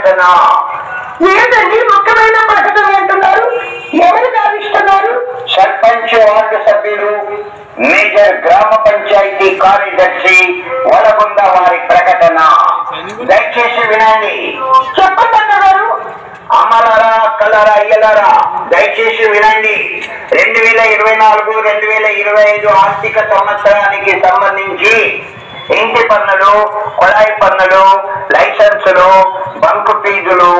ప్రకటన. ఏంటండి ముఖ్యమైన ప్రకటన అంటున్నారు? ఎవరు గావిస్తున్నారు? సర్పంచ్ వార్డు సభ్యులు, మేజర్ గ్రామ పంచాయతీ కార్యదర్శి వలగుంద వారి ప్రకటన. దయచేసి వినండి. చెప్పండి అన్నగారు. అమ్మలారా, అక్కలారా, అయ్యలారా, దయచేసి వినండి. 2024-2025 ఆర్థిక సంవత్సరానికి సంబంధించి ఇంటి పన్నులు, కుళాయి పన్నులు, లైసెన్సులు, బంకు ఫీజులు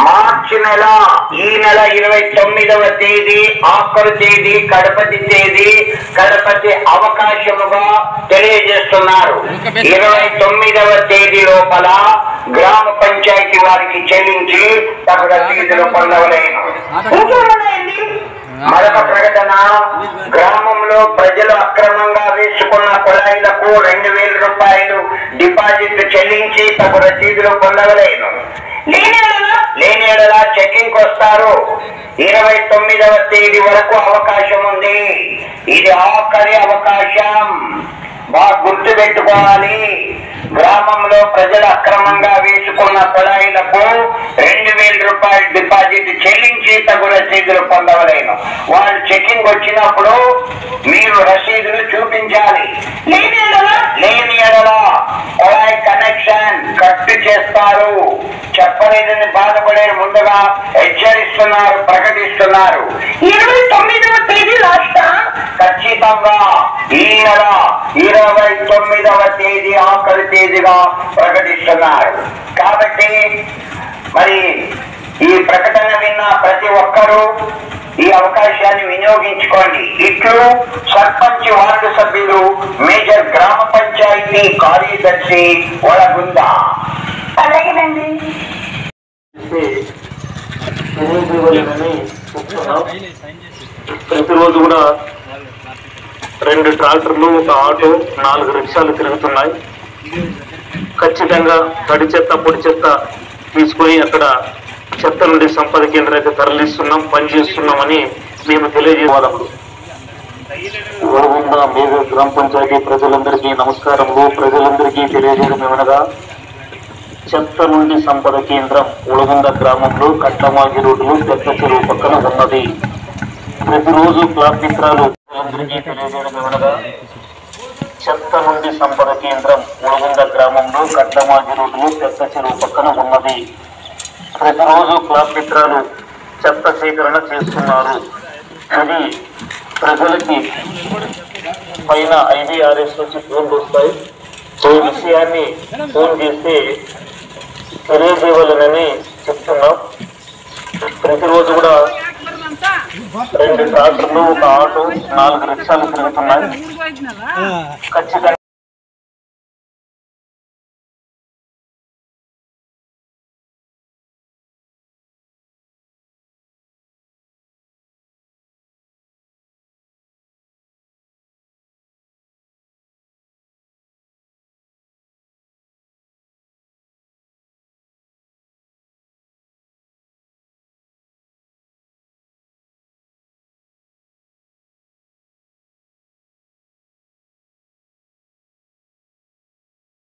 మార్చి నెల, ఈ నెల 29వ తేదీ ఆఖరు తేదీ, కడపటి అవకాశముగా తెలియజేస్తున్నారు. 29వ తేదీ లోపల గ్రామ పంచాయతీ వారికి చెల్లించి తగు రసీదులు పొందవలేను. మరొక ప్రకటన. గ్రామంలో ప్రజలు అక్రమంగా వేసుకున్న కుళాయిలకు 2,000 రూపాయలు డిపాజిట్ చెల్లించి తగు రసీదులు పొందవలేను. లేని ఎడల చెకింగ్ వస్తారు. 29వ తేదీ వరకు అవకాశం ఉంది. ఇది ఆఖరి అవకాశం, బాగా గుర్తు పెట్టుకోవాలి. గ్రామంలో ప్రజలు అక్రమంగా వేసుకున్న కుళాయిలకు 2,000 రూపాయలు డిపాజిట్ చెల్లించి తగు రసీదులు పొందవలేను. వాళ్ళు చెకింగ్ వచ్చినప్పుడు మీరు రసీదులు చూపించాలి. లేని ఎడల కుళాయి కనెక్షన్ కట్టు చేస్తారు. చెప్పలేదని బాధపడే ముందుగా హెచ్చరిస్తున్నారు, ప్రకటిస్తున్నారు. 29వ తేదీ లాస్ట్. ఖచ్చితంగా ఈ నెల 29వ తేదీ ఆఖరి తేదీగా ప్రకటిస్తున్నారు. కాబట్టి మరి ఈ ప్రకటన విన్న ప్రతి ఒక్కరూ ఈ అవకాశాన్ని వినియోగించుకోండి. ఇట్లు సర్పంచ్ వార్డు సభ్యులు, మేజర్ గ్రామ పంచాయతీ కార్యదర్శి వలగుంద. అలాగేనండి. ప్రతిరోజు కూడా 2 ట్రాక్టర్లు, ఒక ఆటో, 4 రిక్షాలు తిరుగుతున్నాయి. ఖచ్చితంగా తడి చెత్త, పొడి చెత్త తీసుకొని అక్కడ చెత్త నుండి సంపద కేంద్రానికి తరలిస్తున్నాం, పనిచేస్తున్నామని మేము తెలియజేయాలకు. వరగుంద మేజర్ గ్రామ పంచాయతీ ప్రజలందరికీ నమస్కారములు. ప్రజలందరికీ తెలియజేయడం ఏమనగా, చెత్త నుండి సంపద కేంద్రం ఉలగుంద గ్రామంలో కట్టమాగి రోడ్లు పెద్ద చెరువు పక్కన ఉన్నది. ప్రతిరోజు క్లాబ్ మిత్రాలు అందరికీ తెలియజేయడం ఏమనగా, చెత్త నుండి సంపద కేంద్రం ఉలగుంద గ్రామంలో కట్టమాగి రోడ్లు పెద్ద చెరువు పక్కన ఉన్నది. ప్రతిరోజు క్లాబ్ మిత్రాలు చెత్త సేకరణ చేస్తున్నారు. అది ప్రజలకి పైన IVRS నుంచి ఫోన్లు వస్తాయి. ఈ విషయాన్ని ఫోన్ చేస్తే తెలియజేయాలని చెప్తున్నాం. ప్రతిరోజు కూడా 2 ట్రాక్టర్లు, ఒక ఆటో, 4 రిక్షాలు తిరుగుతున్నాయి. ఖచ్చితంగా